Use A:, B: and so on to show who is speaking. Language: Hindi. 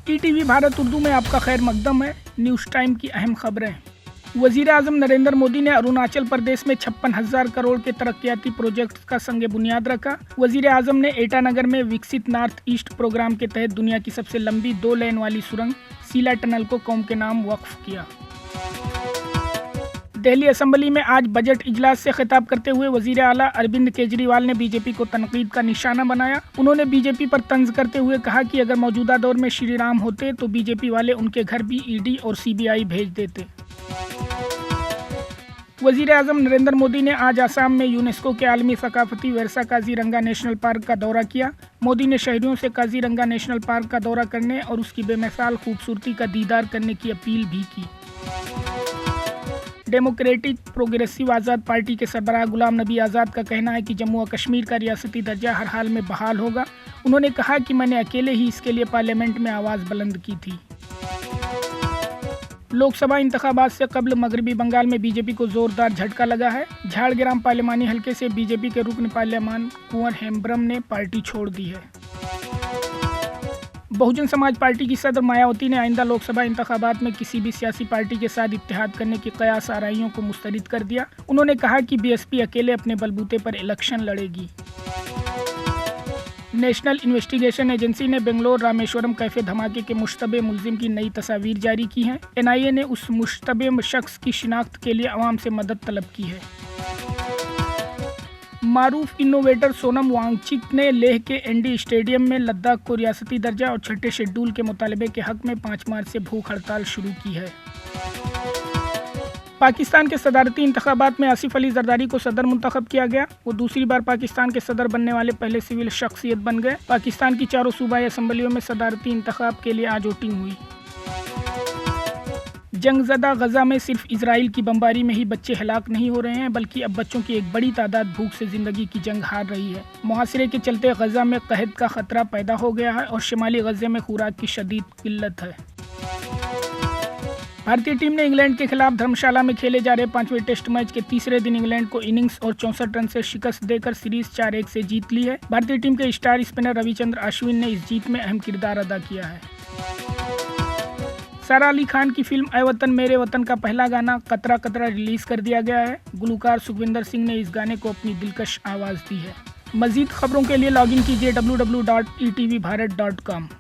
A: ईटीवी भारत उर्दू में आपका खैर मकदम है। न्यूज़ टाइम की अहम खबरें। वज़ीर आज़म नरेंद्र मोदी ने अरुणाचल प्रदेश में 56,000 करोड़ के तरक्याती प्रोजेक्ट्स का संग बुनियाद रखा। वज़ीर आज़म ने ईटानगर में विकसित नॉर्थ ईस्ट प्रोग्राम के तहत दुनिया की सबसे लंबी 2 लेन वाली सुरंग सीला टनल को कौम के नाम वक्फ किया। दिल्ली असेंबली में आज बजट इजलास से खिताब करते हुए वजीर आला अरविंद केजरीवाल ने बीजेपी को तनकीद का निशाना बनाया। उन्होंने बीजेपी पर तंज करते हुए कहा कि अगर मौजूदा दौर में श्री राम होते तो बीजेपी वाले उनके घर भी ईडी और सीबीआई भेज देते। वजीर आज़म नरेंद्र मोदी ने आज आसाम में यूनेस्को के आलमी सकाफती विरसा काजीरंगा नेशनल पार्क का दौरा किया। मोदी ने शहरियों से काजीरंगा नेशनल पार्क का दौरा करने और उसकी बेमिसाल खूबसूरती का दीदार करने की अपील भी की। डेमोक्रेटिक प्रोग्रेसिव आज़ाद पार्टी के सरबराह गुलाम नबी आज़ाद का कहना है कि जम्मू और कश्मीर का रियासती दर्जा हर हाल में बहाल होगा। उन्होंने कहा कि मैंने अकेले ही इसके लिए पार्लियामेंट में आवाज़ बुलंद की थी। लोकसभा इंतखाबात से कबल मगरबी बंगाल में बीजेपी को जोरदार झटका लगा है। झाड़ग्राम पार्लिमानी हलके से बीजेपी के रुकन पार्लियामान कुंवर हेम्ब्रम ने पार्टी छोड़ दी है। बहुजन समाज पार्टी की सदर मायावती ने आइंदा लोकसभा इंतखाबात में किसी भी सियासी पार्टी के साथ इत्तेहाद करने की कयास आराइयों को मुस्तरद कर दिया। उन्होंने कहा कि बीएसपी अकेले अपने बलबूते पर इलेक्शन लड़ेगी। नेशनल इन्वेस्टिगेशन एजेंसी ने बेंगलोर रामेश्वरम कैफे धमाके के मुश्तबे मुलजिम की नई तस्वीर जारी की हैं। एनआईए ने उस मुश्तबे शख्स की शिनाख्त के लिए अवाम से मदद तलब की है। मारूफ इनोवेटर सोनम वांगचुक ने लेह के एनडी स्टेडियम में लद्दाख को रियासती दर्जा और छठे शेड्यूल के मुतालबे के हक में 5 मार्च से भूख हड़ताल शुरू की है। पाकिस्तान के सदारती इंतखाबात में आसिफ अली जरदारी को सदर मुंतखब किया गया। वो दूसरी बार पाकिस्तान के सदर बनने वाले पहले सिविल शख्सियत बन गए। पाकिस्तान की 4 सूबाई असम्बलियों में सदारती इंतखाब के लिए आज वोटिंग हुई। जंगज़दा गजा में सिर्फ इजराइल की बमबारी में ही बच्चे हलाक नहीं हो रहे हैं, बल्कि अब बच्चों की एक बड़ी तादाद भूख से ज़िंदगी की जंग हार रही है। मुहासरे के चलते गजा में कहत का खतरा पैदा हो गया है और शिमाली गजे में खुराक की शदीद किल्लत है। भारतीय टीम ने इंग्लैंड के खिलाफ धर्मशाला में खेले जा रहे 5वें टेस्ट मैच के तीसरे दिन इंग्लैंड को इनिंग्स और 64 रन से शिकस्त देकर सीरीज 4-1 से जीत ली है। भारतीय टीम के स्टार स्पिनर रविचंद्र अश्विन ने इस जीत में अहम किरदार अदा किया है। सारा अली खान की फिल्म ऐ वतन मेरे वतन का पहला गाना कतरा कतरा रिलीज कर दिया गया है। गुलकार सुखविंदर सिंह ने इस गाने को अपनी दिलकश आवाज़ दी है। मज़ीद खबरों के लिए लॉगिन कीजिए www.etvbharat.com।